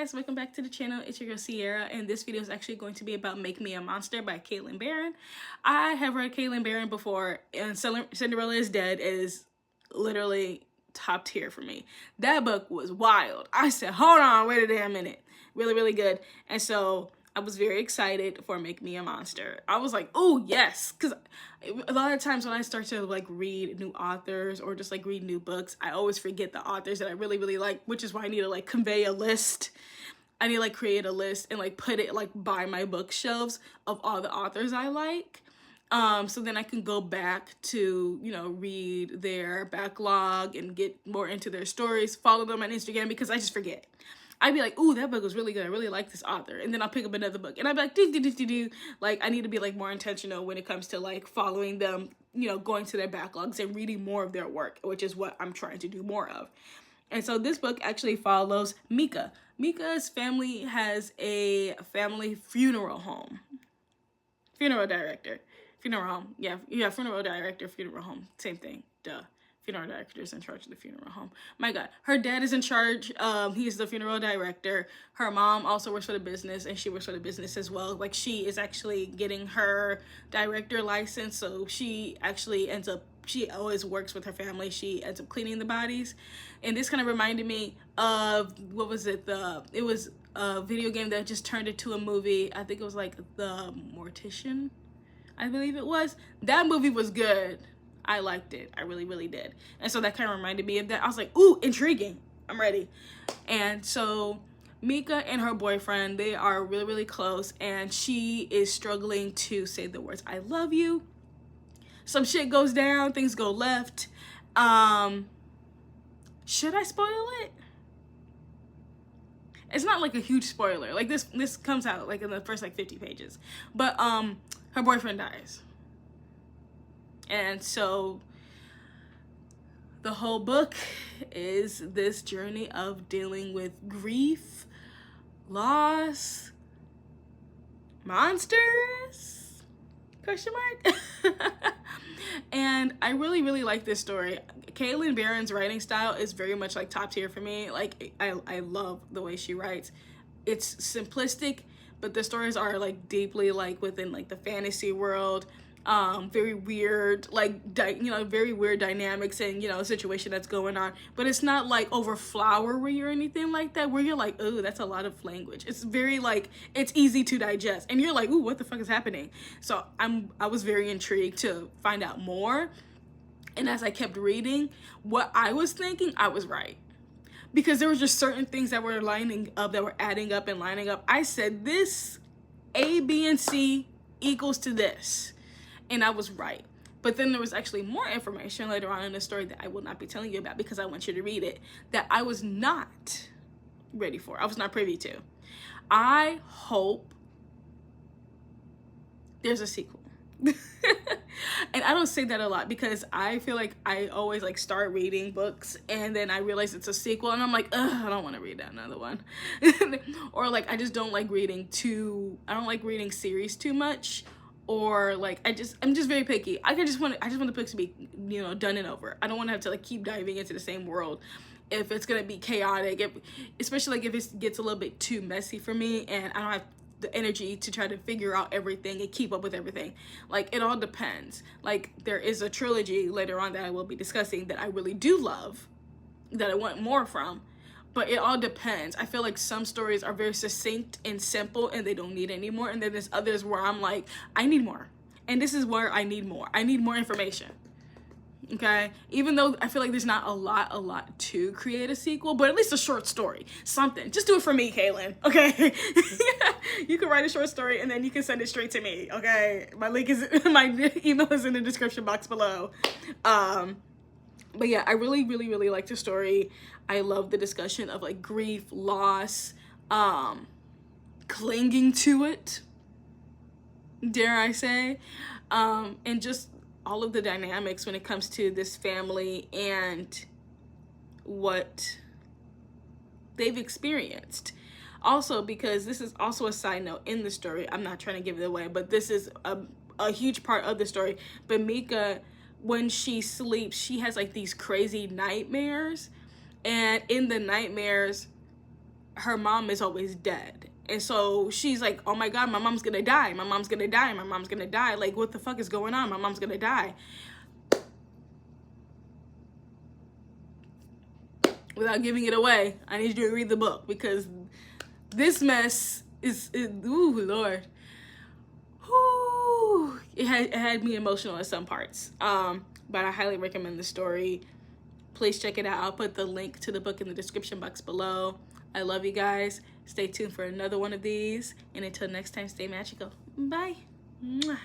guys, welcome back to the channel. It's your girl Sierra, and this video is actually going to be about Make Me a Monster by Caitlin Barron. I have read Caitlin Barron before, and Cinderella is Dead is literally top tier for me. That book was wild. I said, hold on, wait a damn minute. Really, really good. And so I was very excited for Make Me a Monster. I was like, oh yes, because a lot of times when I start to like read new authors or just like read new books, I always forget the authors that I really, really like, which is why I need to like convey a list. I need to like create a list and like put it like by my bookshelves of all the authors I like. So then I can go back to, you know, read their backlog and get more into their stories, follow them on Instagram, because I just forget. I'd be like, ooh, that book was really good. I really like this author. And then I'll pick up another book. And I'd be like, do. Like, I need to be, like, more intentional when it comes to, like, following them, you know, going to their backlogs and reading more of their work, which is what I'm trying to do more of. And so this book actually follows Mika. Mika's family has a family funeral home. Funeral director. Funeral home. Yeah, funeral director, funeral home. Same thing. Duh. Funeral director is in charge of the funeral home. My God, her dad is in charge. He's the funeral director. Her mom also works for the business, and she works for the business as well. Like, she is actually getting her director license, so she actually ends up, she always works with her family. She ends up cleaning the bodies. And this kind of reminded me of, what was it? It was a video game that just turned into a movie. I think it was like The Mortician, I believe it was. That movie was good. I liked it. I really, really did. And so that kind of reminded me of that. I was like, ooh, intriguing. I'm ready. And so Mika and her boyfriend, they are really, really close. And she is struggling to say the words, I love you. Some shit goes down. Things go left. Should I spoil it? It's not like a huge spoiler. Like this comes out like in the first like 50 pages. But her boyfriend dies. And so the whole book is this journey of dealing with grief, loss, monsters, question mark. And I really, really like this story. Caitlin Barron's writing style is very much like top tier for me. Like, I love the way she writes. It's simplistic, but the stories are like deeply like within like the fantasy world. Very weird, like, very weird dynamics and, you know, a situation that's going on. But it's not, like, over flowery or anything like that, where you're like, ooh, that's a lot of language. It's very, like, it's easy to digest. And you're like, ooh, what the fuck is happening? So I was very intrigued to find out more. And as I kept reading, what I was thinking, I was right. Because there were just certain things that were lining up, that were adding up and lining up. I said, this A, B, and C equals to this. And I was right. But then there was actually more information later on in the story that I will not be telling you about because I want you to read it, that I was not ready for. I was not privy to. I hope there's a sequel. And I don't say that a lot because I feel like I always like start reading books and then I realize it's a sequel and I'm like, ugh, I don't want to read that another one. Or like, I just don't like reading I don't like reading series too much. Or like, I'm just very picky. I just want the books to be, you know, done and over. I don't want to have to like keep diving into the same world if it's gonna be chaotic, especially like if it gets a little bit too messy for me and I don't have the energy to try to figure out everything and keep up with everything. Like, it all depends. Like, there is a trilogy later on that I will be discussing that I really do love, that I want more from. But it all depends. I feel like some stories are very succinct and simple and they don't need any more. And then there's others where I'm like, I need more. And this is where I need more. I need more information. Okay? Even though I feel like there's not a lot to create a sequel, but at least a short story. Something. Just do it for me, Caitlin. Okay? You can write a short story and then you can send it straight to me. Okay? My email is in the description box below. But yeah, I really, really, really like the story. I love the discussion of like grief, loss, clinging to it, dare I say, and just all of the dynamics when it comes to this family and what they've experienced. Also, because this is also a side note in the story, I'm not trying to give it away, but this is a huge part of the story. But Mika, when she sleeps, she has like these crazy nightmares, and in the nightmares her mom is always dead. And so she's like, oh my God, my mom's gonna die. My mom's gonna die. My mom's gonna die. Like, what the fuck is going on? My mom's gonna die. Without giving it away, I need you to read the book, because this mess is ooh, Lord. Whew. It had me emotional at some parts. But I highly recommend the story. Please check it out. I'll put the link to the book in the description box below. I love you guys. Stay tuned for another one of these. And until next time, stay magical. Bye. Mwah.